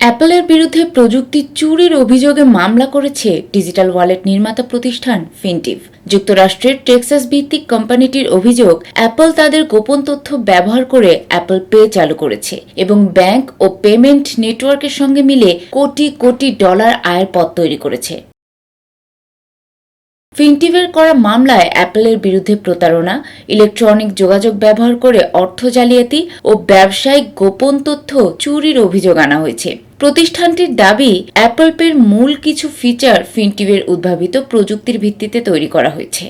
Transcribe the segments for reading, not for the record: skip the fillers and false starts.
অ্যাপলের বিরুদ্ধে প্রযুক্তি চুরির অভিযোগে মামলা করেছে ডিজিটাল ওয়ালেট নির্মাতা প্রতিষ্ঠান ফিনটিভ। যুক্তরাষ্ট্রের টেক্সাস ভিত্তিক কোম্পানিটির অভিযোগ, অ্যাপল তাদের গোপন তথ্য ব্যবহার করে অ্যাপল পে চালু করেছে এবং ব্যাংক ও পেমেন্ট নেটওয়ার্কের সঙ্গে মিলে কোটি কোটি ডলার আয়ের পথ তৈরি করেছে। ফিনটিভের করা মামলায় অ্যাপলের বিরুদ্ধে প্রতারণা, ইলেকট্রনিক যোগাযোগ ব্যবহার করে অর্থ জালিয়াতি ও ব্যবসায়িক গোপন তথ্য চুরির অভিযোগ আনা হয়েছে। প্রতিষ্ঠানটির দাবি, অ্যাপল পের মূল কিছু ফিচার ফিনটিভের উদ্ভাবিত প্রযুক্তির ভিত্তিতে তৈরি করা হয়েছে।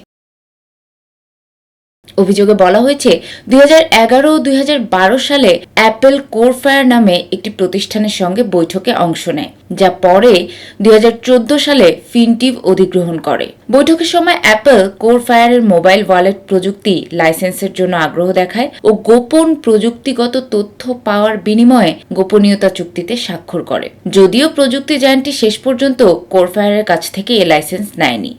অভিযোগে বলা হয়েছে, 2011 ও 2012 সালে অ্যাপল কোরফায়ার নামে একটি প্রতিষ্ঠানের সঙ্গে বৈঠকে অংশ নেয়, যা পরে 2014 সালে ফিনটিভ অধিগ্রহণ করে। বৈঠকের সময় অ্যাপল কোরফায়ারের মোবাইল ওয়ালেট প্রযুক্তি লাইসেন্সের জন্য আগ্রহ দেখায় ও গোপন প্রযুক্তিগত তথ্য পাওয়ার বিনিময়ে গোপনীয়তা চুক্তিতে স্বাক্ষর করে। যদিও প্রযুক্তি জায়ান্টটি শেষ পর্যন্ত কোরফায়ারের কাছ থেকে এ লাইসেন্স নেয়নি।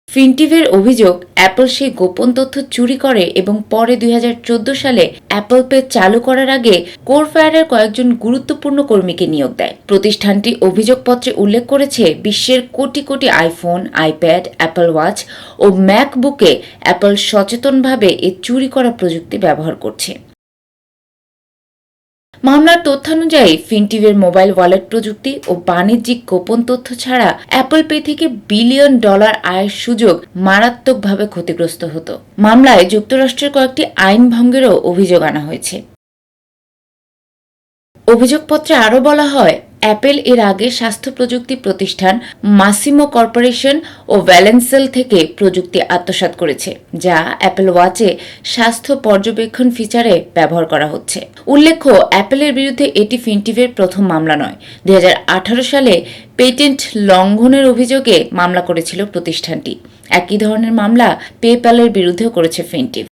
ফিনটিভের অভিযোগ, অ্যাপল সেই গোপন তথ্য চুরি করে এবং পরে 2014 সালে অ্যাপল পে চালু করার আগে কোরফায়ারের কয়েকজন গুরুত্বপূর্ণ কর্মীকে নিয়োগ দেয়। প্রতিষ্ঠানটি অভিযোগপত্রে উল্লেখ করেছে, বিশ্বের crore crore iPhone, iPad, Apple watch ও ম্যাকবুকে অ্যাপল সচেতনভাবে এ চুরি করা প্রযুক্তি ব্যবহার করছে। মামলার তথ্যানুযায়ী ফিনটিভের মোবাইল ওয়ালেট প্রযুক্তি ও বাণিজ্যিক গোপন তথ্য ছাড়া অ্যাপল পে থেকে বিলিয়ন ডলার আয়ের সুযোগ মারাত্মকভাবে ক্ষতিগ্রস্ত হতো। মামলায় যুক্তরাষ্ট্রের কয়েকটি আইন ভঙ্গেরও অভিযোগ আনা হয়েছে। অভিযোগপত্রে আরও বলা হয়, অ্যাপল এর আগে স্বাস্থ্য প্রযুক্তি প্রতিষ্ঠান মাসিমো কর্পোরেশন ও ভ্যালেন্সেল থেকে প্রযুক্তি আত্মসাৎ করেছে, যা অ্যাপল ওয়াচে স্বাস্থ্য পর্যবেক্ষণ ফিচারে ব্যবহার করা হচ্ছে। উল্লেখ্য, অ্যাপলের বিরুদ্ধে এটি ফিনটিভের প্রথম মামলা নয়। 2018 সালে পেটেন্ট লঙ্ঘনের অভিযোগে মামলা করেছিল প্রতিষ্ঠানটি। একই ধরনের মামলা পেপ্যালের বিরুদ্ধেও করেছে ফিনটিভ।